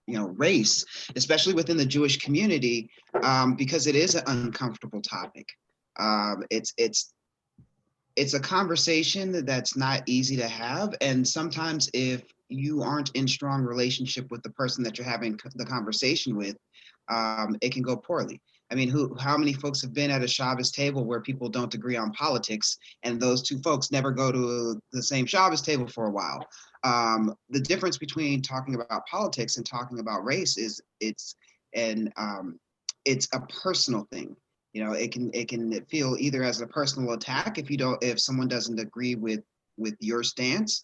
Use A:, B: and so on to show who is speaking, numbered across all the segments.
A: race, especially within the Jewish community, because it is an uncomfortable topic. It's a conversation that's not easy to have, and sometimes if you aren't in strong relationship with the person that you're having the conversation with, it can go poorly. I mean, how many folks have been at a Shabbos table where people don't agree on politics, and those two folks never go to the same Shabbos table for a while? The difference between talking about politics and talking about race is an it's a personal thing. It can feel either as a personal attack if someone doesn't agree with your stance,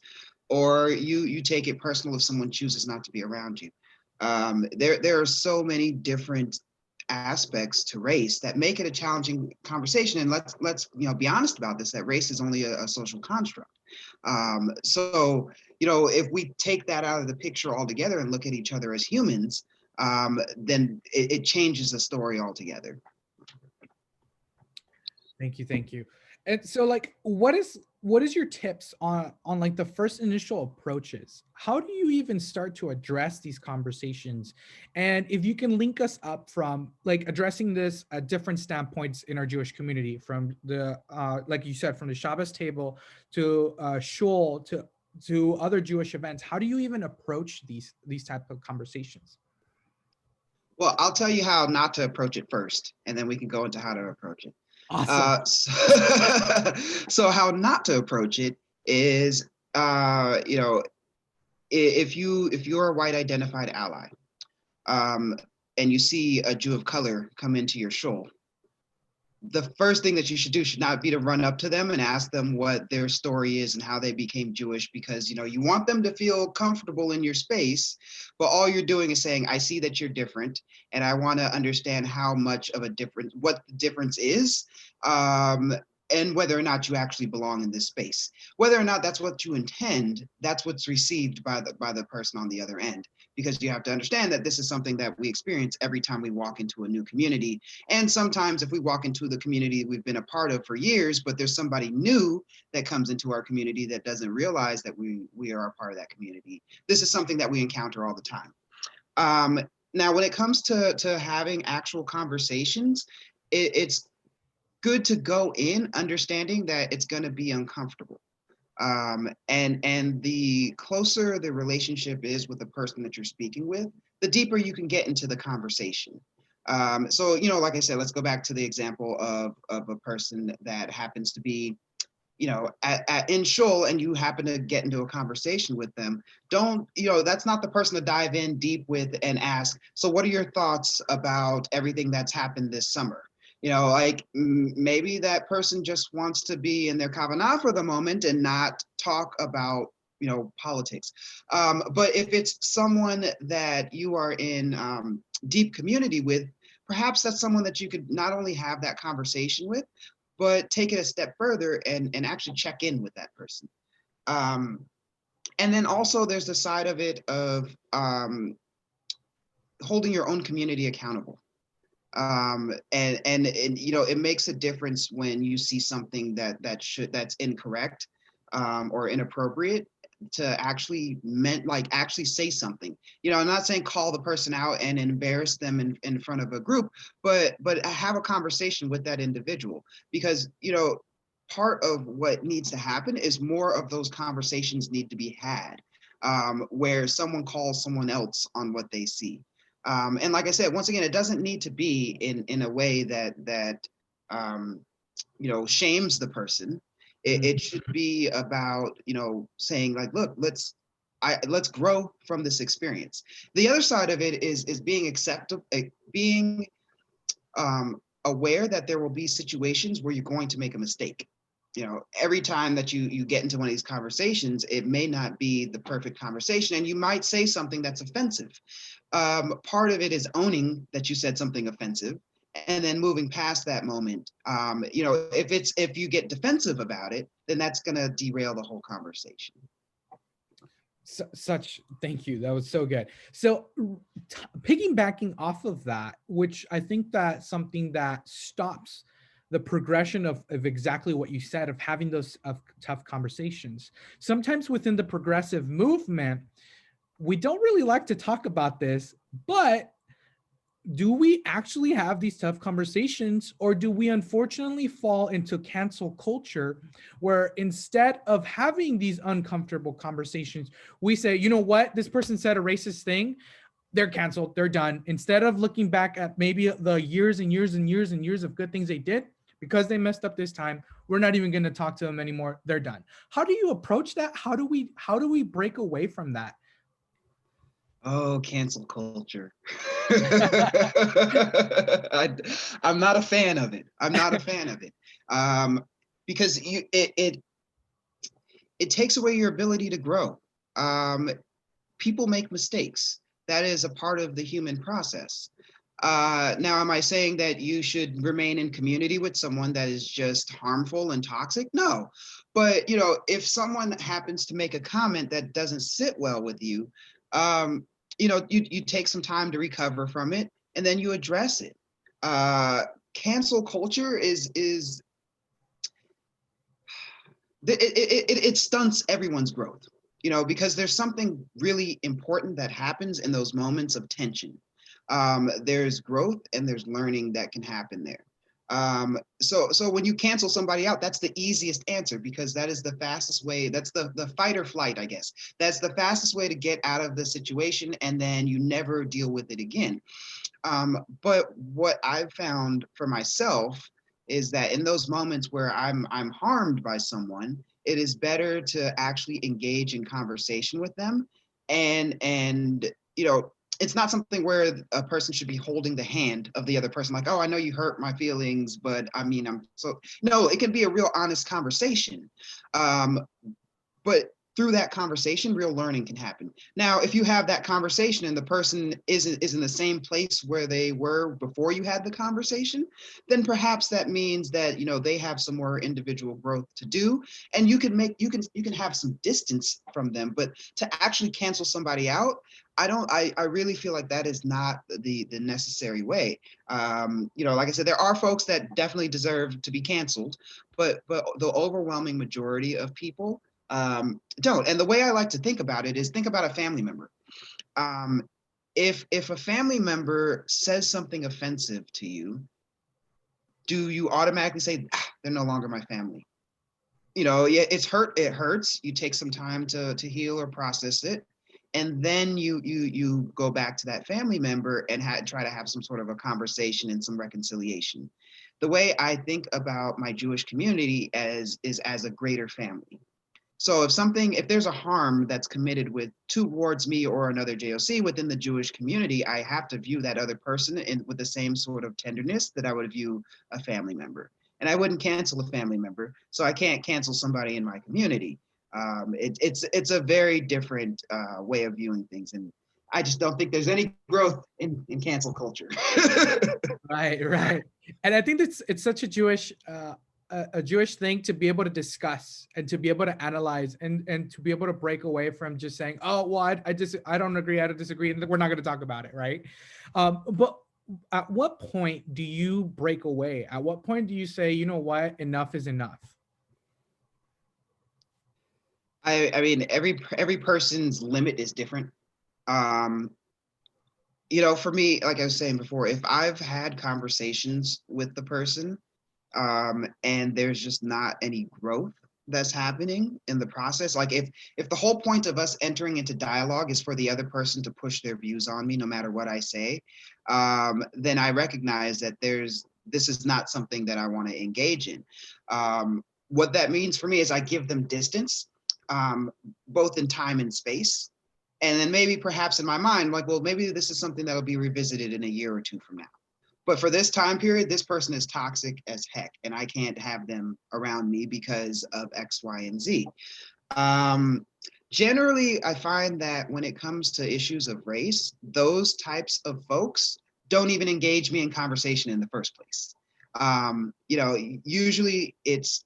A: or you take it personal if someone chooses not to be around you. There are so many different aspects to race that make it a challenging conversation. And let's be honest about this, that race is only a social construct. So if we take that out of the picture altogether and look at each other as humans, then it changes the story altogether.
B: Thank you. And so, like, what is your tips on like the first initial approaches? How do you even start to address these conversations? And if you can link us up from like addressing this at different standpoints in our Jewish community, from the like you said, from the Shabbos table to shul to other Jewish events, how do you even approach these type of conversations?
A: Well, I'll tell you how not to approach it first, and then we can go into how to approach it.
B: Awesome.
A: So how not to approach it is, if you're a white identified ally, and you see a Jew of color come into your shul, the first thing that you should do should not be to run up to them and ask them what their story is and how they became Jewish, because you want them to feel comfortable in your space, but all you're doing is saying, I see that you're different, and I want to understand how much of a difference, what the difference is, and whether or not you actually belong in this space. Whether or not that's what you intend, that's what's received by the person on the other end. Because you have to understand that this is something that we experience every time we walk into a new community. And sometimes if we walk into the community we've been a part of for years, but there's somebody new that comes into our community that doesn't realize that we are a part of that community. This is something that we encounter all the time. Now, when it comes to having actual conversations, it's good to go in understanding that it's going to be uncomfortable. And the closer the relationship is with the person that you're speaking with, the deeper you can get into the conversation. So, like I said, let's go back to the example of a person that happens to be, in shul, and you happen to get into a conversation with them. That's not the person to dive in deep with and ask, so what are your thoughts about everything that's happened this summer? Maybe that person just wants to be in their kavanah for the moment and not talk about, politics. But if it's someone that you are in deep community with, perhaps that's someone that you could not only have that conversation with, but take it a step further and actually check in with that person. And then also there's the side of it of holding your own community accountable. And it makes a difference when you see something that's incorrect or inappropriate, to actually actually say something. I'm not saying call the person out and embarrass them in front of a group, but have a conversation with that individual, because part of what needs to happen is more of those conversations need to be had, where someone calls someone else on what they see. And like I said, once again, it doesn't need to be in a way that shames the person. It should be about, saying like, look, let's grow from this experience. The other side of it is being acceptable, being aware that there will be situations where you're going to make a mistake. Every time that you get into one of these conversations, it may not be the perfect conversation, and you might say something that's offensive. Part of it is owning that you said something offensive, and then moving past that moment. If you get defensive about it, then that's going to derail the whole conversation.
B: Thank you. That was so good. So piggybacking off of that, which I think that something that stops the progression of exactly what you said, of having those tough conversations. Sometimes within the progressive movement, we don't really like to talk about this, but do we actually have these tough conversations, or do we unfortunately fall into cancel culture where instead of having these uncomfortable conversations, we say, you know what, this person said a racist thing, they're canceled, they're done. Instead of looking back at maybe the years and years and years and years of good things they did, because they messed up this time, we're not even going to talk to them anymore, they're done. How do you approach that? How do we break away from that?
A: Oh, cancel culture. I'm not a fan of it. I'm not a fan of it. Because it takes away your ability to grow. Um, People make mistakes. That is a part of the human process. Now, am I saying that you should remain in community with someone that is just harmful and toxic? No. But, if someone happens to make a comment that doesn't sit well with you, um, you take some time to recover from it and then you address it. Cancel culture it stunts everyone's growth, because there's something really important that happens in those moments of tension. There's growth and there's learning that can happen there. So when you cancel somebody out, that's the easiest answer, because that is the fastest way. That's the fight or flight, I guess. That's the fastest way to get out of the situation, and then you never deal with it again. But what I've found for myself is that in those moments where I'm harmed by someone, it is better to actually engage in conversation with them, and it's not something where a person should be holding the hand of the other person, like, oh, I know you hurt my feelings, but I mean, I'm so, no, it can be a real honest conversation. But through that conversation, real learning can happen. Now, if you have that conversation and the person is in the same place where they were before you had the conversation, then perhaps that means that they have some more individual growth to do, and you can have some distance from them. But to actually cancel somebody out, I really feel like that is not the necessary way. Like I said, there are folks that definitely deserve to be canceled, but the overwhelming majority of people don't. And the way I like to think about it is, think about a family member. If a family member says something offensive to you, do you automatically say, they're no longer my family? Yeah, it's hurt. It hurts. You take some time to heal or process it, and then you go back to that family member and try to have some sort of a conversation and some reconciliation. The way I think about my Jewish community is as a greater family. So if there's a harm that's committed towards me or another JOC within the Jewish community, I have to view that other person with the same sort of tenderness that I would view a family member. And I wouldn't cancel a family member, so I can't cancel somebody in my community. It's a very different way of viewing things, and I just don't think there's any growth in cancel culture.
B: Right, right. And I think it's such a Jewish a Jewish thing to be able to discuss and to be able to analyze and to be able to break away from just saying, oh, well, I don't agree, I don't disagree, and we're not going to talk about it, right? But at what point do you break away? At what point do you say, you know what, enough is enough?
A: I mean, every person's limit is different. Um, for me, like I was saying before, if I've had conversations with the person, and there's just not any growth that's happening in the process, like if the whole point of us entering into dialogue is for the other person to push their views on me, no matter what I say, then I recognize that this is not something that I want to engage in. What that means for me is I give them distance, both in time and space. And then maybe perhaps in my mind, like, well, maybe this is something that'll be revisited in a year or two from now. But for this time period, this person is toxic as heck, and I can't have them around me because of X, Y, and Z. Generally, I find that when it comes to issues of race, those types of folks don't even engage me in conversation in the first place. Usually it's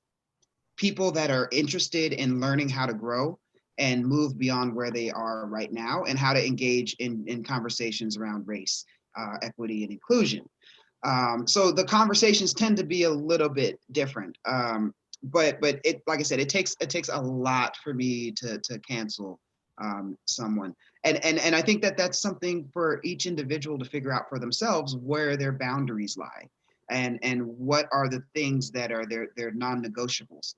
A: people that are interested in learning how to grow and move beyond where they are right now, and how to engage in conversations around race, equity, and inclusion. So the conversations tend to be a little bit different. But it, like I said, it takes a lot for me to cancel someone. And I think that that's something for each individual to figure out for themselves, where their boundaries lie, and what are the things that are their non-negotiables.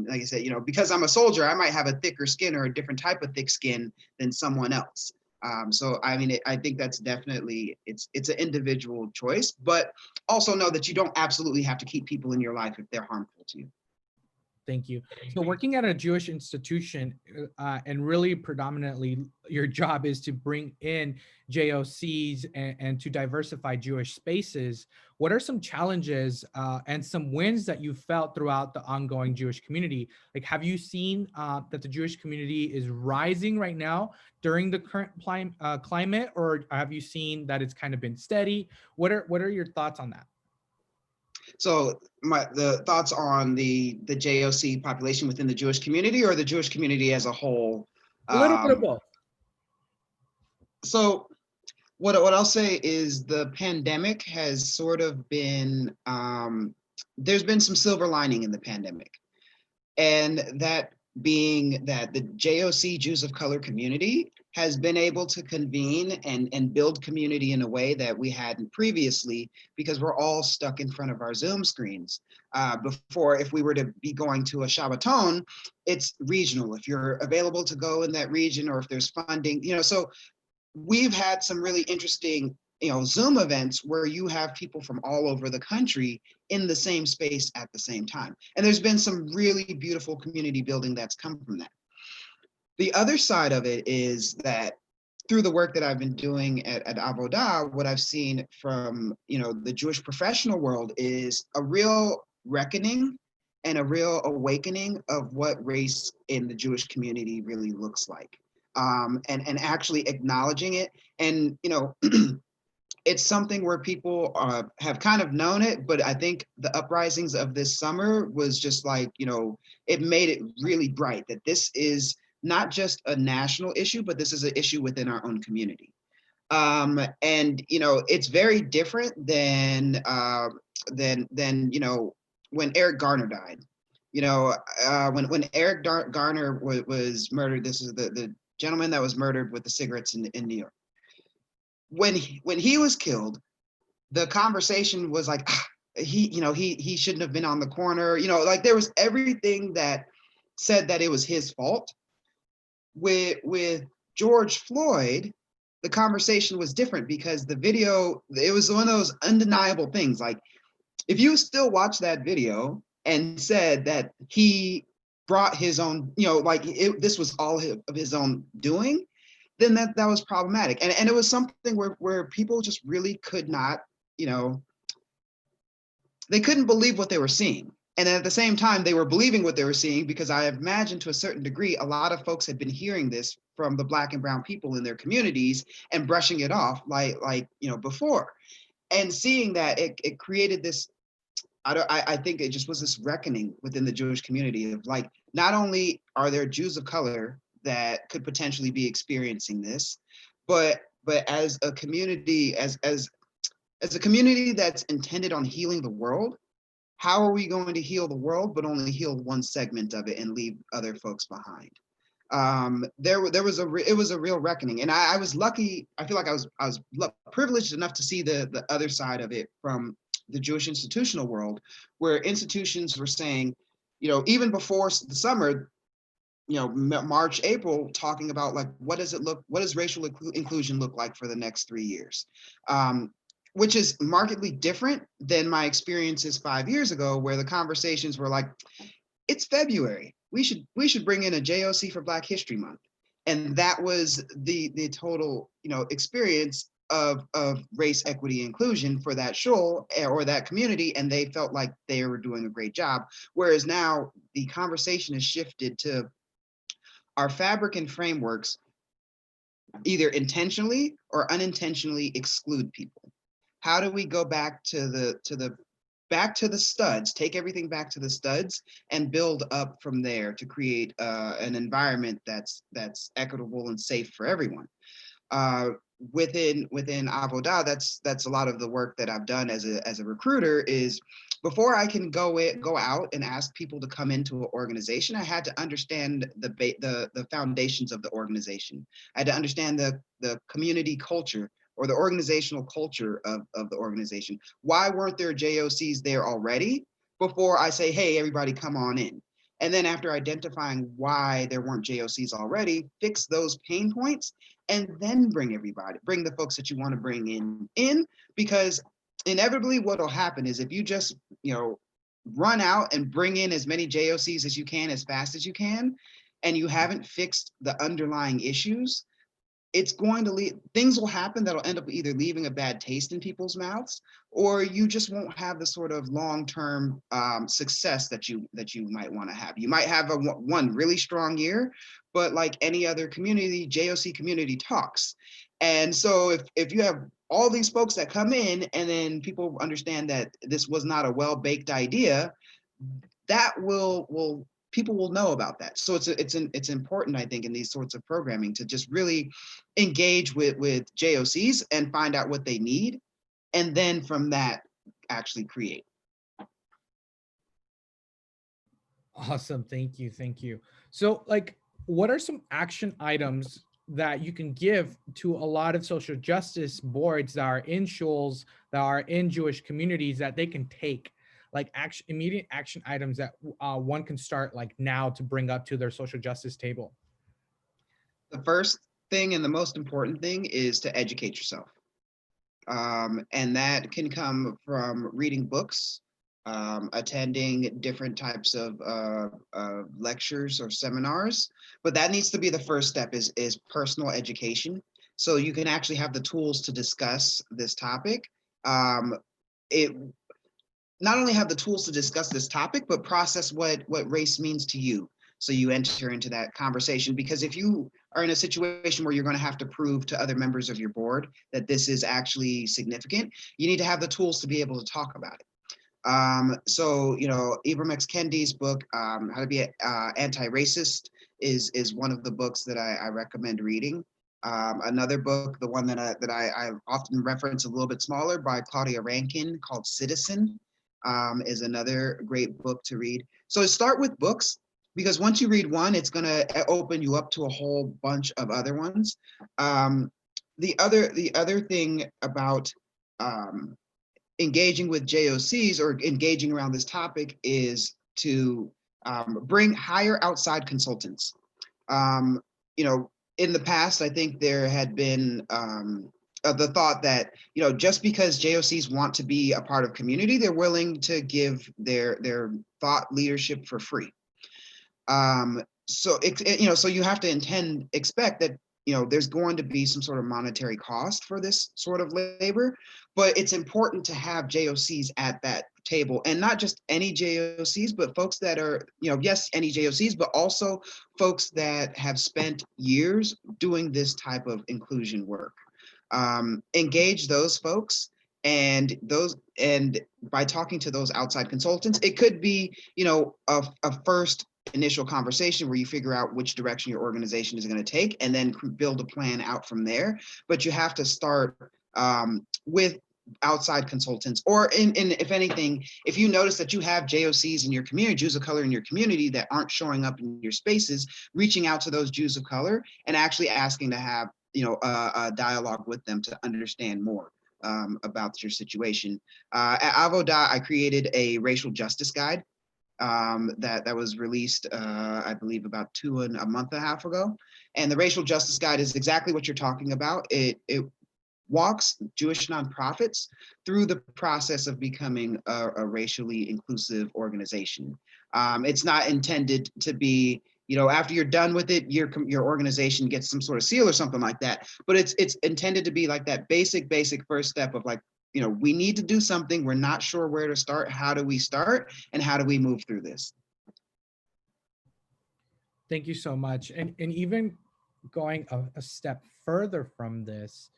A: Like I said, because I'm a soldier, I might have a thicker skin or a different type of thick skin than someone else. So I mean, I think that's definitely, it's an individual choice, but also know that you don't absolutely have to keep people in your life if they're harmful to you.
B: Thank you. So working at a Jewish institution, and really predominantly your job is to bring in JOCs and to diversify Jewish spaces. What are some challenges and some wins that you felt throughout the ongoing Jewish community? Like, have you seen that the Jewish community is rising right now during the current climate, or have you seen that it's kind of been steady? What are your thoughts on that?
A: So the thoughts on the JOC population within the Jewish community, or the Jewish community as a whole.
B: A little bit of both.
A: So what I'll say is the pandemic has sort of been, there's been some silver lining in the pandemic, and that being that the JOC, Jews of Color community, has been able to convene and build community in a way that we hadn't previously, because we're all stuck in front of our Zoom screens. Before, if we were to be going to a Shabbaton, it's regional. If you're available to go in that region, or if there's funding, so we've had some really interesting, Zoom events where you have people from all over the country in the same space at the same time. And there's been some really beautiful community building that's come from that. The other side of it is that through the work that I've been doing at Avodah, what I've seen from, the Jewish professional world is a real reckoning and a real awakening of what race in the Jewish community really looks like. And actually acknowledging it. And, it's something where people have kind of known it, but I think the uprisings of this summer was just like, it made it really bright that this is not just a national issue, but this is an issue within our own community. And, it's very different than when Eric Garner died. When Eric Garner was murdered, this is the gentleman that was murdered with the cigarettes in New York. When he was killed, the conversation was like, he shouldn't have been on the corner. Like there was everything that said that it was his fault. With George Floyd, the conversation was different, because the video, it was one of those undeniable things. Like, if you still watch that video and said that he brought his own, this was all of his own doing, then that was problematic. And it was something where people just really could not, they couldn't believe what they were seeing. And at the same time, they were believing what they were seeing, because I imagine to a certain degree, a lot of folks had been hearing this from the Black and brown people in their communities and brushing it off like before. And seeing that, it created this, I think it just was this reckoning within the Jewish community of like, not only are there Jews of color that could potentially be experiencing this, but as a community, as a community that's intended on healing the world, how are we going to heal the world but only heal one segment of it and leave other folks behind? It was a real reckoning, and I was lucky. I feel like I was privileged enough to see the other side of it from the Jewish institutional world, where institutions were saying, even before the summer, March, April, talking about like, what does racial inclusion look like for the next 3 years? Which is markedly different than my experiences 5 years ago, where the conversations were like, it's February, we should bring in a JOC for Black History Month. And that was the total, experience of race, equity, inclusion for that shul or that community, and they felt like they were doing a great job. Whereas now the conversation has shifted to, our fabric and frameworks either intentionally or unintentionally exclude people. How do we go back to the studs, take everything back to the studs, and build up from there to create an environment that's equitable and safe for everyone? Within Avodah, that's a lot of the work that I've done as a recruiter, is before I can go out and ask people to come into an organization, I had to understand the foundations of the organization. I had to understand the community culture or the organizational culture of the organization. Why weren't there JOCs there already before I say, hey, everybody come on in? And then after identifying why there weren't JOCs already, fix those pain points, and then bring the folks that you want to bring in, because inevitably what'll happen is if you just, run out and bring in as many JOCs as you can as fast as you can, and you haven't fixed the underlying issues, it's going to lead, things will happen that'll end up either leaving a bad taste in people's mouths, or you just won't have the sort of long-term success that you might want to have. You might have one really strong year, but like any other community, JOC community talks. And so if you have all these folks that come in and then people understand that this was not a well-baked idea, that will people will know about that. So it's important, I think, in these sorts of programming to just really engage with JOCs and find out what they need, and then from that actually create.
B: Awesome. Thank you. Thank you. So, like, what are some action items that you can give to a lot of social justice boards that are in shuls, that are in Jewish communities, that they can take, like immediate action items that one can start like now to bring up to their social justice table?
A: The first thing and the most important thing is to educate yourself. And that can come from reading books, attending different types of lectures or seminars. But that needs to be the first step, is personal education. So you can actually have the tools to discuss this topic. It not only have the tools to discuss this topic, but process what race means to you. So you enter into that conversation, because if you are in a situation where you're going to have to prove to other members of your board that this is actually significant, you need to have the tools to be able to talk about it. So, Ibram X. Kendi's book, How to Be Anti-Racist, is one of the books that I recommend reading. Another book, the one that I often reference, a little bit smaller, by Claudia Rankin, called Citizen, is another great book to read. So start with books, because once you read one, it's going to open you up to a whole bunch of other ones. The other thing about engaging with JOCs or engaging around this topic is to hire outside consultants. In the past, I think there had been the thought that, just because JOCs want to be a part of community, they're willing to give their thought leadership for free. So you have to expect that, there's going to be some sort of monetary cost for this sort of labor, but it's important to have JOCs at that table, and not just any JOCs, but folks that are, yes, any JOCs, but also folks that have spent years doing this type of inclusion work. Engage those folks, and by talking to those outside consultants, it could be, a first initial conversation where you figure out which direction your organization is going to take, and then build a plan out from there. But you have to start with outside consultants, or if anything, if you notice that you have JOCs in your community, Jews of color in your community, that aren't showing up in your spaces, reaching out to those Jews of color and actually asking to have a dialogue with them to understand more about your situation. At Avodah, I created a racial justice guide that was released, I believe, about a month and a half ago. And the racial justice guide is exactly what you're talking about. It walks Jewish nonprofits through the process of becoming a racially inclusive organization. It's not intended to be, after you're done with it, your organization gets some sort of seal or something like that. But it's intended to be like that basic first step of like, we need to do something. We're not sure where to start. How do we start? And how do we move through this?
B: Thank you so much. And even going a step further from this,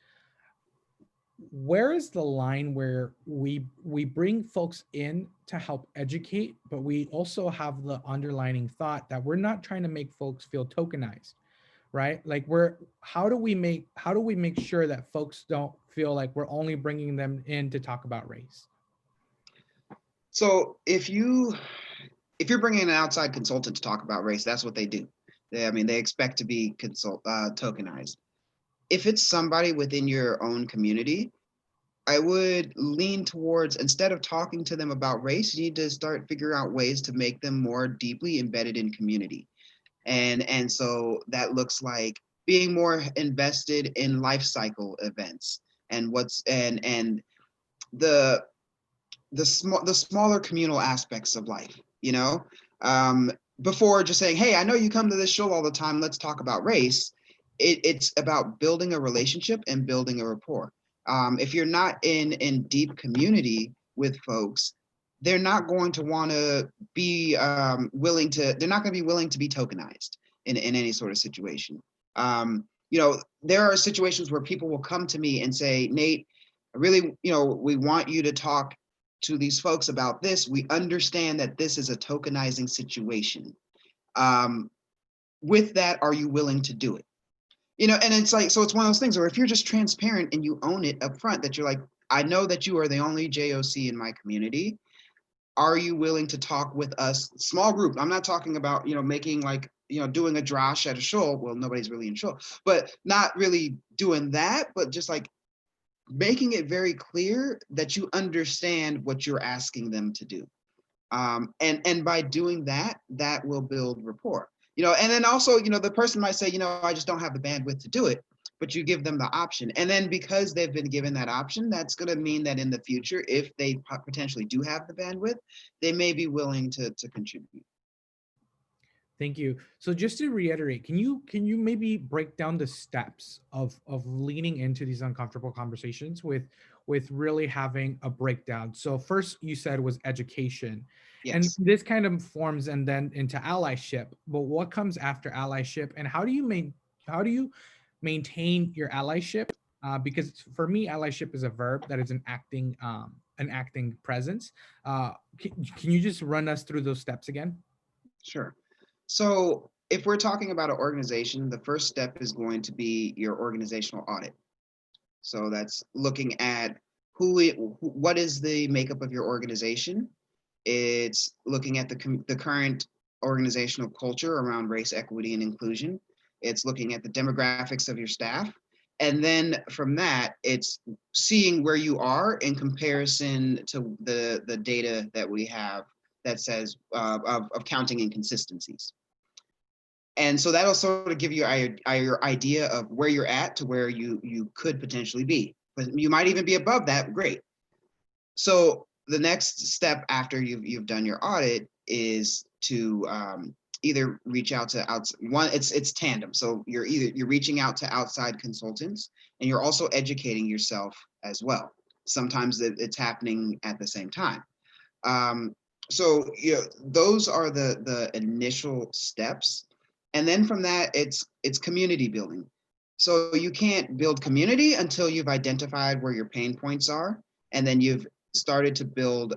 B: where is the line where we bring folks in to help educate, but we also have the underlining thought that we're not trying to make folks feel tokenized, right? Like how do we make sure that folks don't feel like we're only bringing them in to talk about race?
A: So if you're bringing an outside consultant to talk about race, that's what they do. They expect to be tokenized. If it's somebody within your own community, I would lean towards, instead of talking to them about race, you need to start figuring out ways to make them more deeply embedded in community. And so that looks like being more invested in life cycle events and the the smaller communal aspects of life, um, before just saying, hey, I know you come to this show all the time, let's talk about race. It's about building a relationship and building a rapport. If you're not in deep community with folks, they're not going to want to be they're not going to be willing to be tokenized in any sort of situation. There are situations where people will come to me and say, Nate, I really, we want you to talk to these folks about this. We understand that this is a tokenizing situation. With that, are you willing to do it? And it's like, so it's one of those things where if you're just transparent and you own it up front, that you're like, I know that you are the only JOC in my community. Are you willing to talk with us? Small group. I'm not talking about, making like, doing a drash at a shul. Well, nobody's really in shul, but not really doing that, but just like making it very clear that you understand what you're asking them to do. And by doing that, that will build rapport. And then also, the person might say, I just don't have the bandwidth to do it, but you give them the option. And then because they've been given that option, that's going to mean that in the future, if they potentially do have the bandwidth, they may be willing to contribute.
B: Thank you. So just to reiterate, can you maybe break down the steps of leaning into these uncomfortable conversations with really having a breakdown? So first you said was education. And
A: Yes.
B: this kind of forms and then into allyship. But what comes after allyship, and how do you maintain your allyship? Because for me, allyship is a verb that is an acting presence. Can you just run us through those steps again?
A: Sure. So if we're talking about an organization, the first step is going to be your organizational audit. So that's looking at what is the makeup of your organization. It's looking at the current organizational culture around race, equity, and inclusion. It's looking at the demographics of your staff. And then from that, it's seeing where you are in comparison to the data that we have that says of counting inconsistencies. And so that'll sort of give you your idea of where you're at to where you could potentially be. But you might even be above that, great. So the next step after you've done your audit is to either reach out to it's tandem. So you're reaching out to outside consultants, and you're also educating yourself as well. Sometimes it's happening at the same time. So those are the initial steps. And then from that, it's community building. So you can't build community until you've identified where your pain points are, and then you've started to build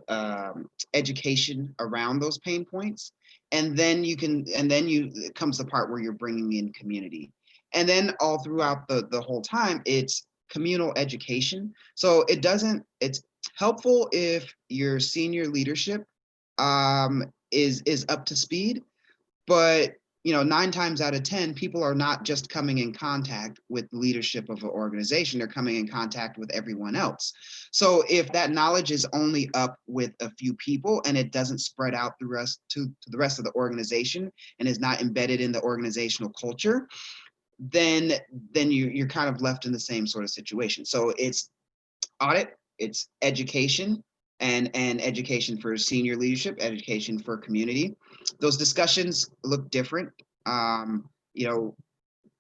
A: education around those pain points. And then it comes the part where you're bringing in community. And then all throughout the whole time, it's communal education. So it's helpful if your senior leadership is up to speed, but 9 times out of 10, people are not just coming in contact with leadership of an organization, they're coming in contact with everyone else. So if that knowledge is only up with a few people and it doesn't spread out to the rest of the organization and is not embedded in the organizational culture, then you're kind of left in the same sort of situation. So it's audit, it's education, and education for senior leadership, education for community. Those discussions look different,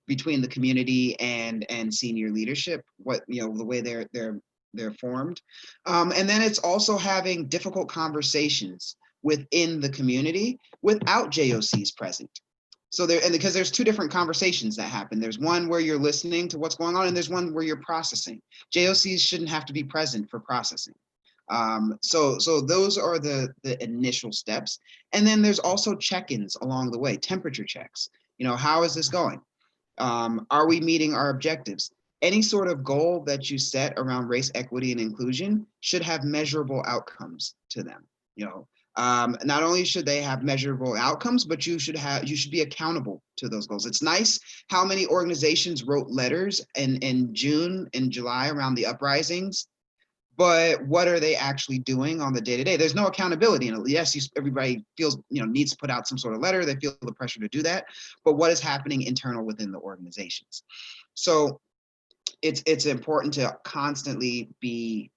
A: between the community and senior leadership. The way they're formed, and then it's also having difficult conversations within the community without JOCs present. So because there's 2 different conversations that happen. There's one where you're listening to what's going on, and there's one where you're processing. JOCs shouldn't have to be present for processing. So those are the initial steps. And then there's also check-ins along the way, temperature checks. How is this going? Are we meeting our objectives? Any sort of goal that you set around race, equity, and inclusion should have measurable outcomes to them. You know, not only should they have measurable outcomes, but you should be accountable to those goals. It's nice how many organizations wrote letters in June and July around the uprisings, but what are they actually doing on the day-to-day? There's no accountability. And yes, everybody feels, needs to put out some sort of letter. They feel the pressure to do that, but what is happening internal within the organizations? So it's important to constantly be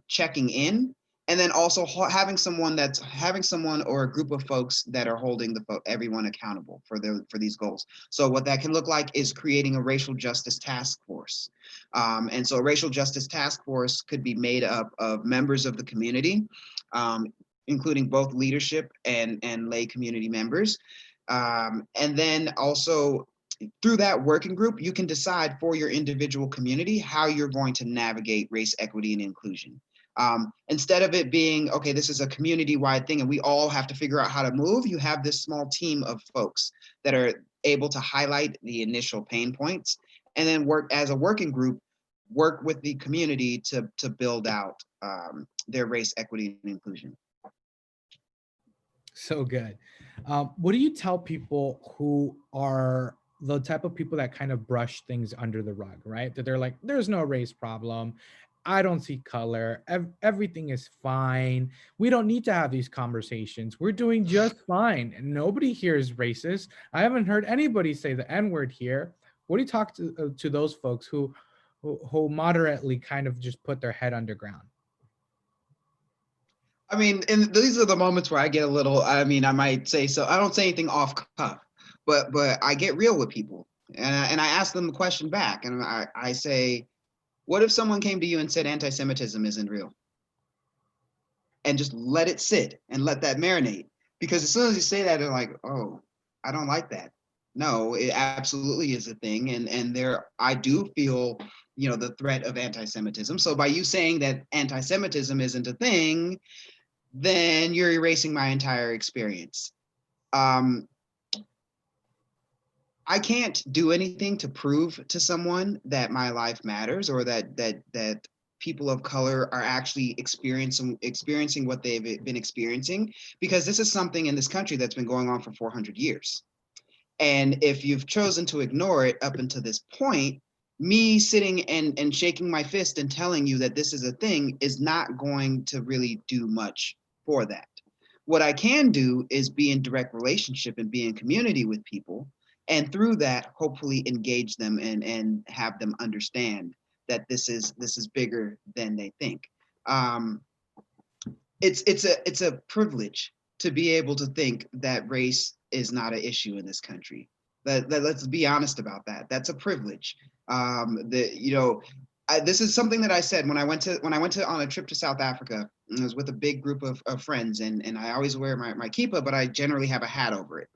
A: checking in, and then also having someone or a group of folks that are holding everyone accountable for these goals. So what that can look like is creating a racial justice task force. And so a racial justice task force could be made up of members of the community, including both leadership and lay community members. And then also through that working group, you can decide for your individual community how you're going to navigate race, equity, and inclusion. Instead of it being, okay, this is a community-wide thing and we all have to figure out how to move, you have this small team of folks that are able to highlight the initial pain points and then work as a working group, work with the community to build out their race, equity, and inclusion.
B: So good. What do you tell people who are the type of people that kind of brush things under the rug, right? That they're like, there's no race problem. I don't see color. Everything is fine. We don't need to have these conversations. We're doing just fine. And nobody here is racist. I haven't heard anybody say the N-word here. What do you talk to those folks who moderately kind of just put their head underground?
A: I mean, and these are the moments where I get a little, I might say, so I don't say anything off cuff, but I get real with people, and I ask them the question back, and I say, what if someone came to you and said anti-Semitism isn't real? And just let it sit and let that marinate. Because as soon as you say that, they're like, oh, I don't like that. No, it absolutely is a thing. And I do feel, the threat of anti-Semitism. So by you saying that anti-Semitism isn't a thing, then you're erasing my entire experience. I can't do anything to prove to someone that my life matters or that people of color are actually experiencing what they've been experiencing, because this is something in this country that's been going on for 400 years. And if you've chosen to ignore it up until this point, me sitting and shaking my fist and telling you that this is a thing is not going to really do much for that. What I can do is be in direct relationship and be in community with people, and through that, hopefully engage them and have them understand that this is bigger than they think. It's a privilege to be able to think that race is not an issue in this country. Let's be honest about that. That's a privilege. This is something that I said when I went to on a trip to South Africa. I was with a big group of friends, and I always wear my kippah, but I generally have a hat over it.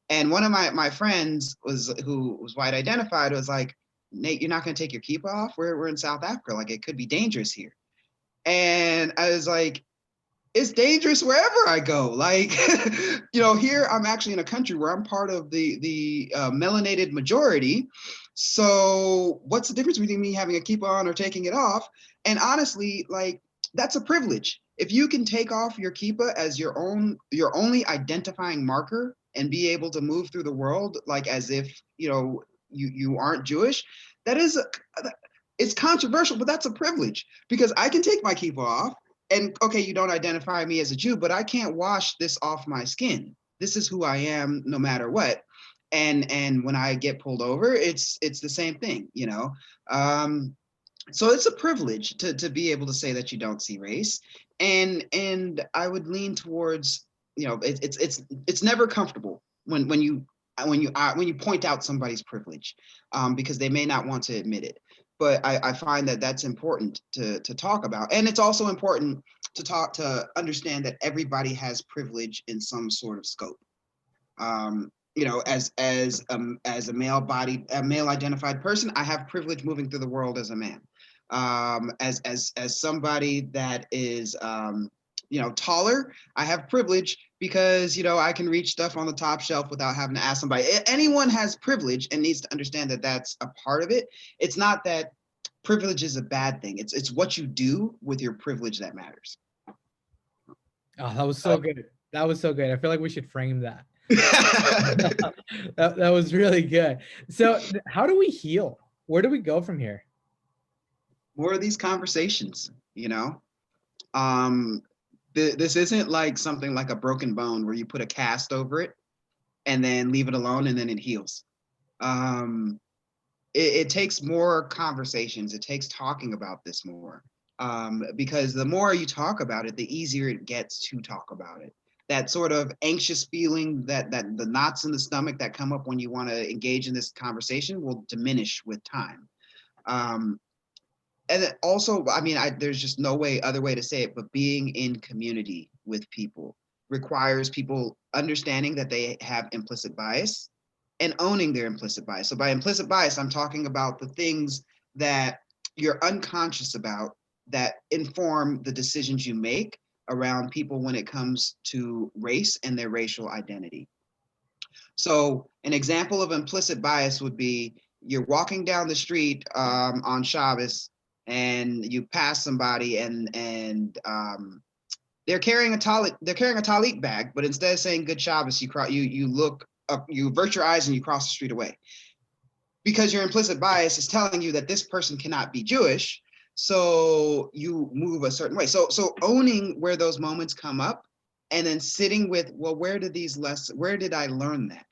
A: And one of my friends who was white identified was like, Nate, you're not going to take your kippah off? We're in South Africa. Like, it could be dangerous here. And I was like, it's dangerous wherever I go. Like, here I'm actually in a country where I'm part of the melanated majority. So what's the difference between me having a kippah on or taking it off? And honestly, like, that's a privilege. If you can take off your kippah as your only identifying marker and be able to move through the world like as if you aren't Jewish, it's controversial, but that's a privilege, because I can take my kippah off. And okay, you don't identify me as a Jew, but I can't wash this off my skin. This is who I am, no matter what. And when I get pulled over, it's the same thing, So it's a privilege to be able to say that you don't see race, and I would lean towards, it's never comfortable when you point out somebody's privilege, because they may not want to admit it. But I find that that's important to talk about. And it's also important to understand that everybody has privilege in some sort of scope. As a male identified person, I have privilege moving through the world as a man. As somebody that is taller, I have privilege because I can reach stuff on the top shelf without having to ask somebody. Anyone has privilege and needs to understand that that's a part of it. It's not that privilege is a bad thing. It's what you do with your privilege that matters.
B: Oh, that was so good. That was so good. I feel like we should frame that.
A: Uh,
B: That was really good. So, how do we heal? Where do we go from here?
A: More of these conversations, you know. Um, this isn't like something like a broken bone where you put a cast over it and then leave it alone and then it heals. Um, it takes more conversations. It takes talking about this more, because the more you talk about it, the easier it gets to talk about it. That sort of anxious feeling, that the knots in the stomach that come up when you want to engage in this conversation will diminish with time. Um, and also, I mean, there's just no other way to say it, but being in community with people requires people understanding that they have implicit bias and owning their implicit bias. So by implicit bias, I'm talking about the things that you're unconscious about that inform the decisions you make around people when it comes to race and their racial identity. So an example of implicit bias would be you're walking down the street on Shabbos and you pass somebody and they're carrying a talit bag, but instead of saying good Shabbos, you look up, you avert your eyes and you cross the street away because your implicit bias is telling you that this person cannot be Jewish, so you move a certain way. So owning where those moments come up and then sitting with, well, where did I learn that?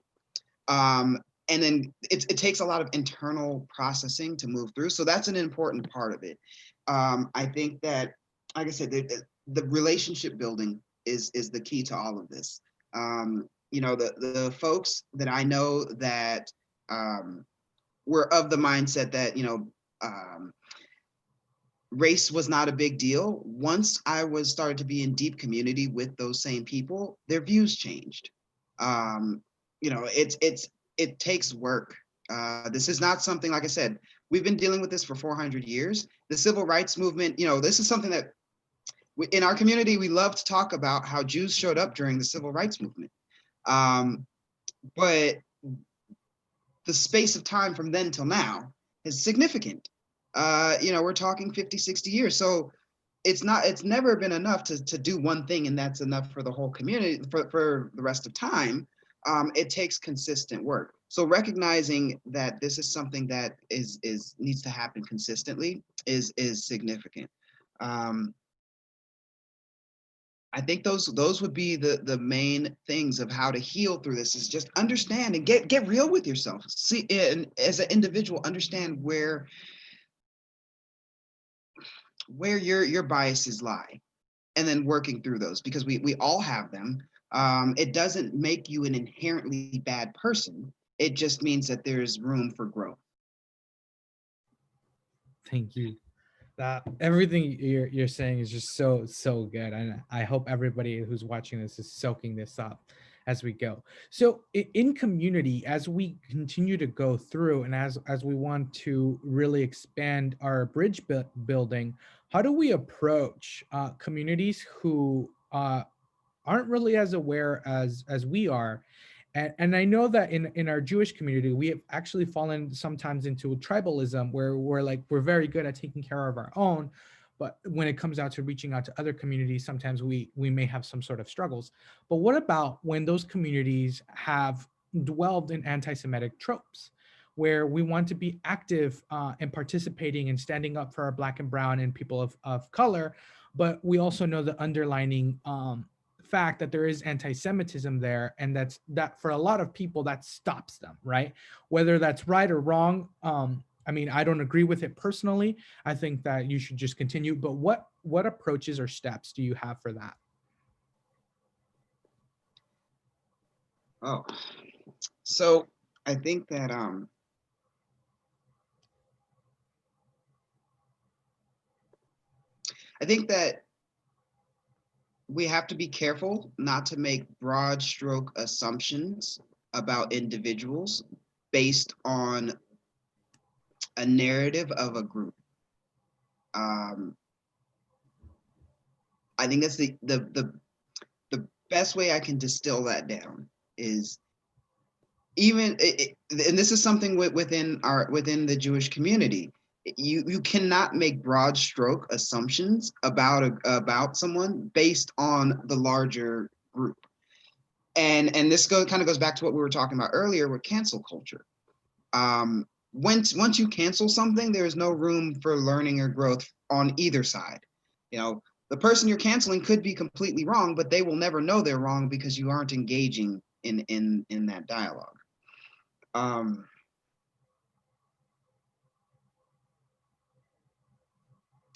A: um, and then it takes a lot of internal processing to move through. So that's an important part of it. I think that, like I said, the relationship building is the key to all of this. The folks that I know that were of the mindset that race was not a big deal. Once I was started to be in deep community with those same people, their views changed. Um, it takes work. This is not something, like I said, we've been dealing with this for 400 years. The civil rights movement, this is something that in our community, we love to talk about how Jews showed up during the civil rights movement. Um, but the space of time from then till now is significant. We're talking 50, 60 years. So it's never been enough to do one thing and that's enough for the whole community for the rest of time. It takes consistent work. So recognizing that this is something that is needs to happen consistently is significant. Um, I think those would be the main things of how to heal through this is just understand and get real with yourself. See, and as an individual, understand where your biases lie and then working through those because we all have them. It doesn't make you an inherently bad person. It just means that there's room for growth.
B: Thank you. That everything you're saying is just so good, and I hope everybody who's watching this is soaking this up as we go. So in community, as we continue to go through, and as we want to really expand our bridge building, how do we approach communities who aren't really as aware as we are? And I know that in our Jewish community, we have actually fallen sometimes into tribalism where we're very good at taking care of our own, but when it comes out to reaching out to other communities, sometimes we may have some sort of struggles. But what about when those communities have dwelled in anti-Semitic tropes, where we want to be active and participating and standing up for our Black and Brown and people of color, but we also know the underlining fact that there is anti-Semitism there, and that for a lot of people that stops them, right? Whether that's right or wrong, I mean, I don't agree with it personally. I think that you should just continue. But what approaches or steps do you have for that?
A: Oh, so I think that I think that we have to be careful not to make broad stroke assumptions about individuals based on a narrative of a group. Um, I think that's the best way I can distill that down is and this is something within the Jewish community. you cannot make broad stroke assumptions about someone based on the larger group. And this kind of goes back to what we were talking about earlier with cancel culture. Once you cancel something, there is no room for learning or growth on either side. You know, the person you're canceling could be completely wrong, but they will never know they're wrong because you aren't engaging in that dialogue.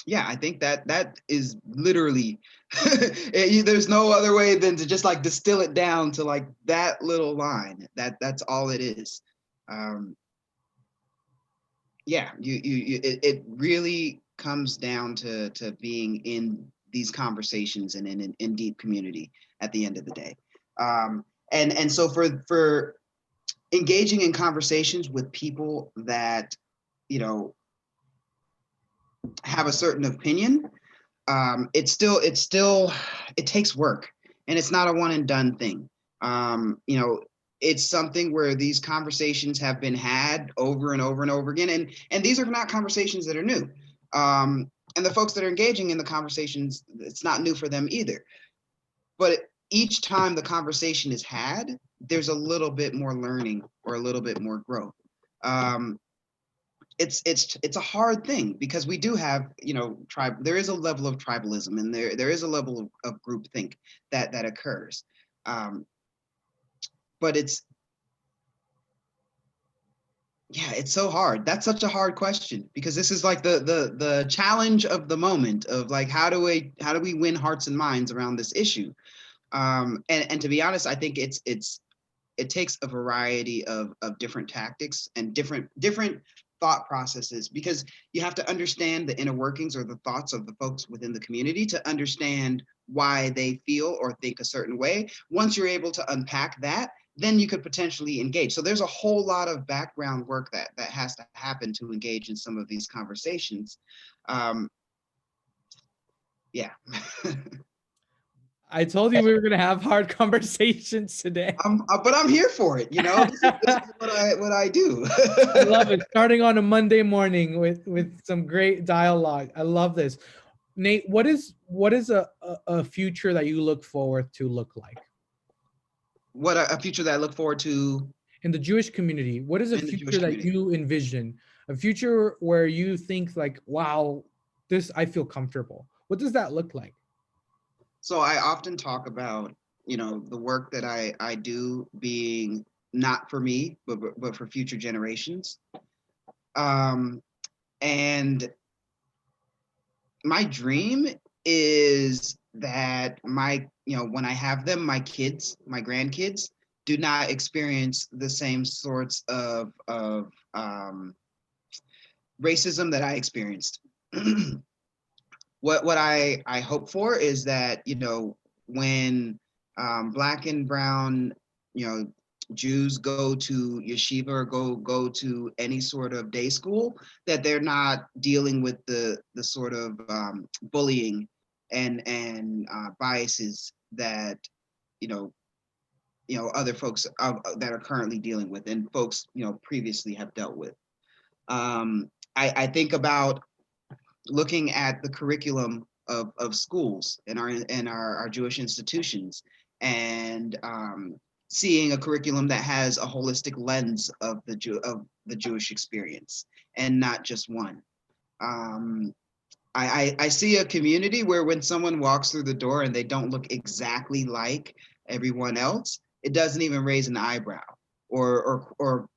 A: Yeah, I think that is literally there's no other way than to just like distill it down to like that little line. That's all it is. Yeah, it really comes down to being in these conversations and in deep community at the end of the day. And so for engaging in conversations with people that, you know, have a certain opinion, it takes work, and it's not a one and done thing. You know, it's something where these conversations have been had over and over and over again, and these are not conversations that are new. And the folks that are engaging in the conversations, it's not new for them either. But each time the conversation is had, there's a little bit more learning or a little bit more growth. It's a hard thing because we do have, you know, there is a level of tribalism, and there is a level of groupthink that occurs. But it's so hard. That's such a hard question, because this is like the challenge of the moment of like, how do we win hearts and minds around this issue? And to be honest, I think it takes a variety of different tactics and different thought processes, because you have to understand the inner workings or the thoughts of the folks within the community to understand why they feel or think a certain way. Once you're able to unpack that, then you could potentially engage. So there's a whole lot of background work that has to happen to engage in some of these conversations. Yeah.
B: I told you we were gonna have hard conversations today.
A: But I'm here for it. You know, this is what I do.
B: I love it. Starting on a Monday morning with some great dialogue. I love this. Nate, what is a future that you look forward to look like?
A: What a future that I look forward to
B: in the Jewish community? What is a future that you envision? A future where you think like, wow, this, I feel comfortable. What does that look like?
A: So I often talk about, you know, the work that I do being not for me, but for future generations. And my dream is that when I have them, my kids, my grandkids, do not experience the same sorts of racism that I experienced. What I hope for is that, you know, when Black and brown, you know, Jews go to yeshiva or go to any sort of day school, that they're not dealing with the sort of bullying and biases that you know other folks that are currently dealing with, and folks, you know, previously have dealt with. I think about looking at the curriculum of schools and our Jewish institutions, and seeing a curriculum that has a holistic lens of the Jewish experience and not just one. I see a community where when someone walks through the door and they don't look exactly like everyone else, it doesn't even raise an eyebrow or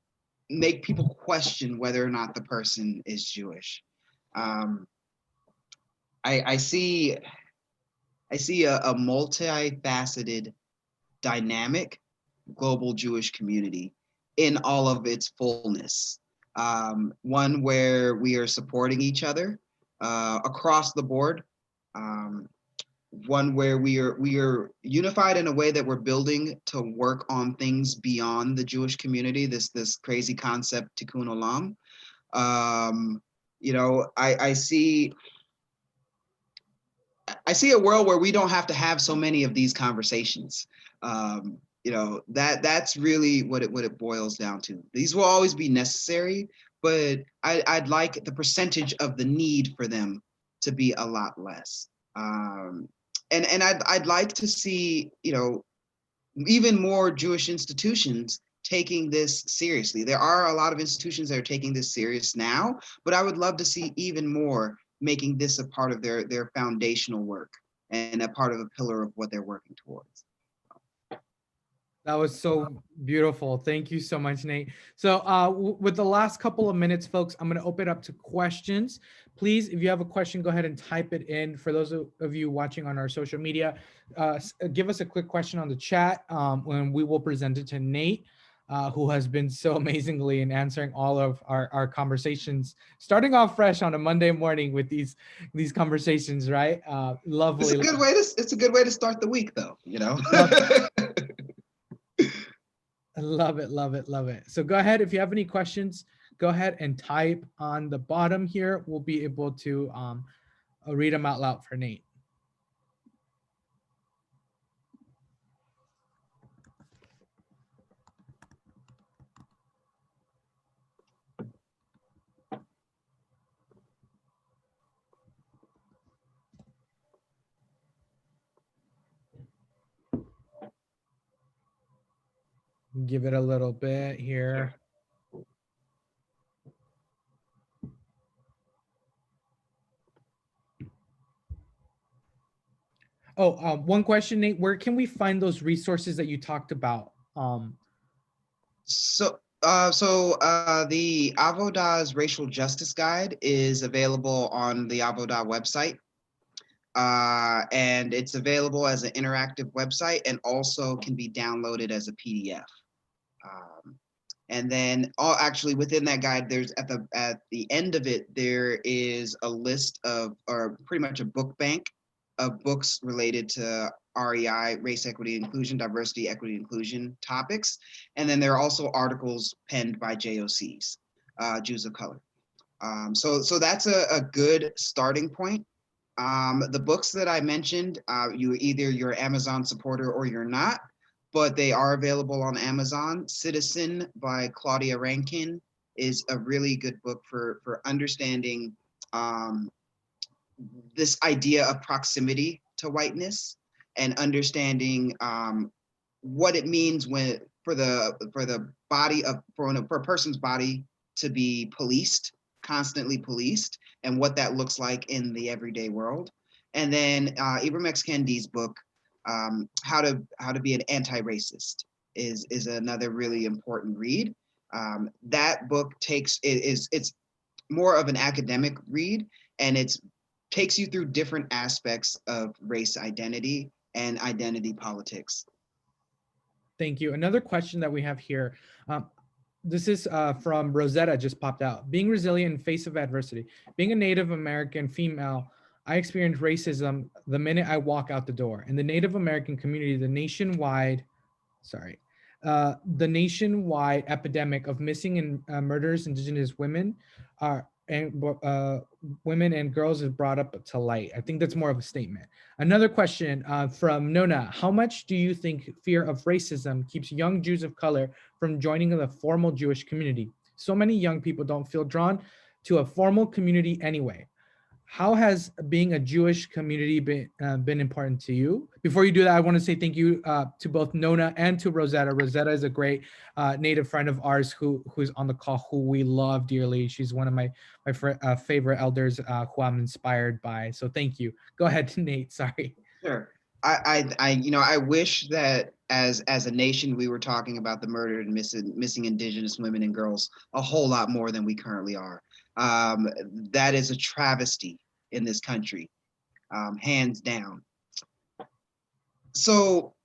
A: make people question whether or not the person is Jewish. I see a multifaceted, dynamic global Jewish community in all of its fullness. One where we are supporting each other across the board. One where we are unified in a way that we're building to work on things beyond the Jewish community. This crazy concept, tikkun olam. You know, I see a world where we don't have to have so many of these conversations. You know, that's really what it boils down to. These will always be necessary, but I'd like the percentage of the need for them to be a lot less. And I'd like to see, you know, even more Jewish institutions taking this seriously. There are a lot of institutions that are taking this serious now, but I would love to see even more making this a part of their foundational work and a part of a pillar of what they're working towards.
B: That was so beautiful. Thank you so much, Nate. So with the last couple of minutes, folks, I'm going to open up to questions. Please, if you have a question, go ahead and type it in. For those of you watching on our social media, give us a quick question on the chat, and we will present it to Nate, who has been so amazingly in answering all of our conversations, starting off fresh on a Monday morning with these conversations, right? Lovely.
A: It's a good way to start the week, though, you know.
B: Love it, love it, love it. So go ahead, if you have any questions, go ahead and type on the bottom here. We'll be able to read them out loud for Nate. Give it a little bit here. Oh, one question, Nate. Where can we find those resources that you talked about?
A: So the Avoda's Racial Justice Guide is available on the Avoda website. And it's available as an interactive website and also can be downloaded as a PDF. And then actually within that guide, there's at the end of it, there is a list of, or pretty much a book bank of books related to REI, race, equity, inclusion, diversity, equity, inclusion topics. And then there are also articles penned by JOCs, Jews of Color. So that's a good starting point. The books that I mentioned, you're an Amazon supporter or you're not, but they are available on Amazon. Citizen by Claudia Rankin is a really good book for understanding this idea of proximity to whiteness and understanding what it means when for a person's body to be constantly policed, and what that looks like in the everyday world. And then Ibram X. Kendi's book, How to Be an Anti-Racist, is another really important read. That book it's more of an academic read, and it's takes you through different aspects of race identity and identity politics.
B: Thank you. Another question that we have here. This is from Rosetta, just popped out. Being resilient in face of adversity. Being a Native American female, I experienced racism the minute I walk out the door. In the Native American community, the nationwide epidemic of missing and murders Indigenous women women and girls is brought up to light. I think that's more of a statement. Another question from Nona. How much do you think fear of racism keeps young Jews of color from joining the formal Jewish community? So many young people don't feel drawn to a formal community anyway. How has being a Jewish community been important to you? Before you do that, I want to say thank you to both Nona and to Rosetta. Rosetta is a great Native friend of ours who's on the call, who we love dearly. She's one of my favorite elders who I'm inspired by. So thank you. Go ahead, Nate. Sorry.
A: Sure. I wish that as a nation we were talking about the murdered and missing Indigenous women and girls a whole lot more than we currently are. That is a travesty in this country, hands down. So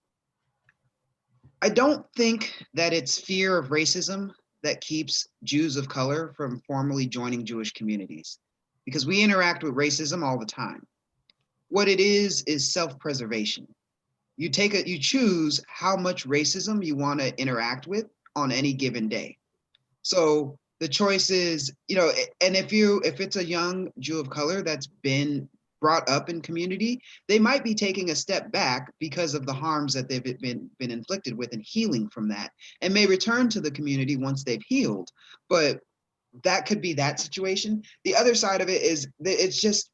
A: I don't think that it's fear of racism that keeps Jews of color from formally joining Jewish communities, because we interact with racism all the time. What it is self-preservation. You choose how much racism you want to interact with on any given day. So the choice is, and if it's a young Jew of color that's been brought up in community, they might be taking a step back because of the harms that they've been inflicted with and healing from that, and may return to the community once they've healed. But that could be that situation. The other side of it is that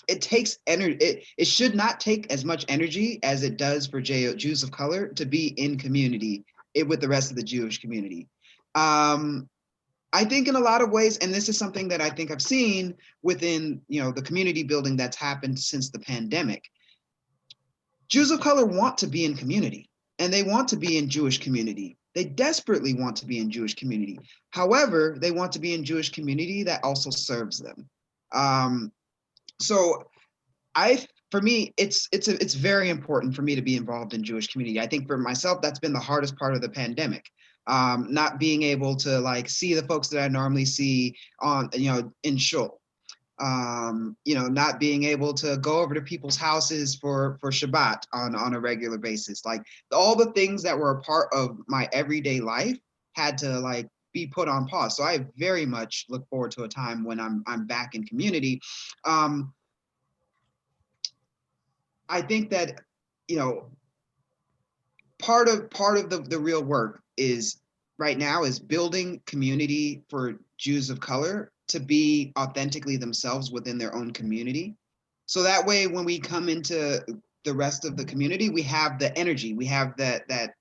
A: it takes energy. It should not take as much energy as it does for Jews of color to be in community with the rest of the Jewish community. I think in a lot of ways, and this is something that I think I've seen within, the community building that's happened since the pandemic. Jews of color want to be in community, and they want to be in Jewish community. They desperately want to be in Jewish community. However, they want to be in Jewish community that also serves them. So for me, it's very important for me to be involved in Jewish community. I think for myself, that's been the hardest part of the pandemic. Not being able to see the folks that I normally see on, in shul. Not being able to go over to people's houses for Shabbat on a regular basis. Like all the things that were a part of my everyday life had to be put on pause. So I very much look forward to a time when I'm back in community. I think that, part of the real work is right now is building community for Jews of color to be authentically themselves within their own community. So that way, when we come into the rest of the community, we have the energy, we have that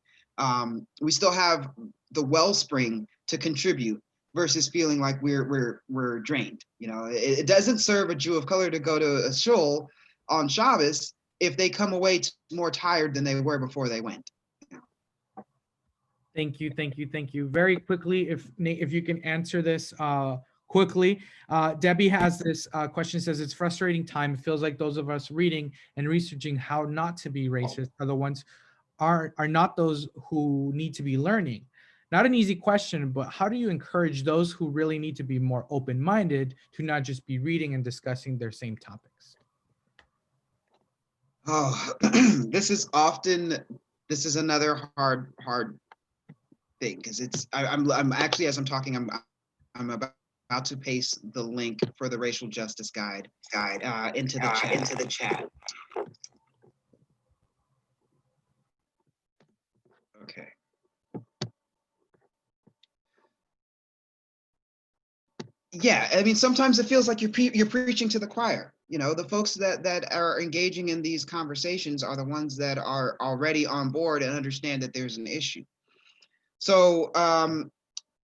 A: we still have the wellspring to contribute versus feeling like we're drained. It doesn't serve a Jew of color to go to a shul on Shabbos if they come away more tired than they were before they went.
B: Thank you. Very quickly, if Nate, if you can answer this quickly. Debbie has this question, says, it's frustrating time. It feels like those of us reading and researching how not to be racist are the ones are not those who need to be learning. Not an easy question, but how do you encourage those who really need to be more open-minded to not just be reading and discussing their same topics?
A: Oh, this is another hard thing, because I'm actually, as I'm talking, I'm about to paste the link for the racial justice guide into the chat. Okay. Yeah, I mean, sometimes it feels like you're preaching to the choir. The folks that are engaging in these conversations are the ones that are already on board and understand that there's an issue. So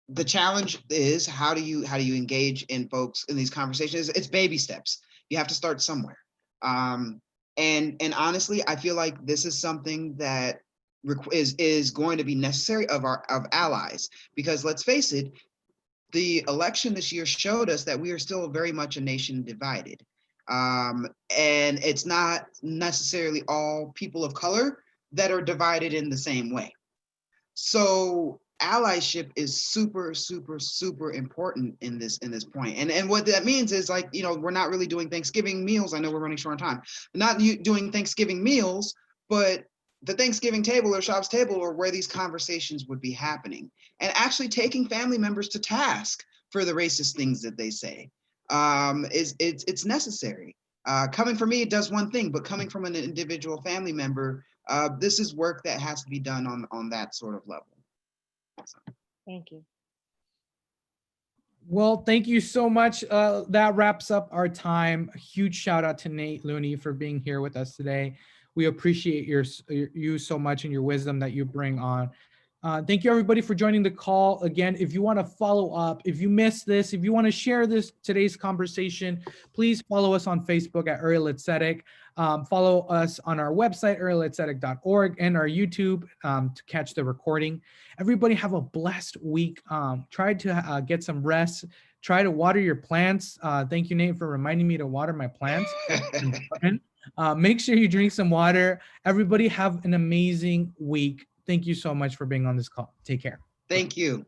A: the challenge is, how do you engage in folks in these conversations? It's baby steps. You have to start somewhere. And honestly, I feel like this is something that is going to be necessary of allies, because let's face it, the election this year showed us that we are still very much a nation divided. And it's not necessarily all people of color that are divided in the same way. So allyship is super, super, super important in this point. And what that means is, we're not really doing Thanksgiving meals. I know we're running short on time. Not doing Thanksgiving meals, but the Thanksgiving table or Shabbos table, or where these conversations would be happening, and actually taking family members to task for the racist things that they say, it's necessary. Coming from me, it does one thing, but coming from an individual family member, this is work that has to be done on that sort of level.
C: Thank you.
B: Well, thank you so much. That wraps up our time. A huge shout out to Nate Looney for being here with us today. We appreciate you so much and your wisdom that you bring on. Thank you, everybody, for joining the call. Again, if you want to follow up, if you missed this, if you want to share today's conversation, please follow us on Facebook at Uriel Tzedek. Follow us on our website, urieltzedek.org, and our YouTube to catch the recording. Everybody have a blessed week. Try to get some rest. Try to water your plants. Thank you, Nate, for reminding me to water my plants. Make sure you drink some water. Everybody have an amazing week. Thank you so much for being on this call. Take care.
A: Thank you.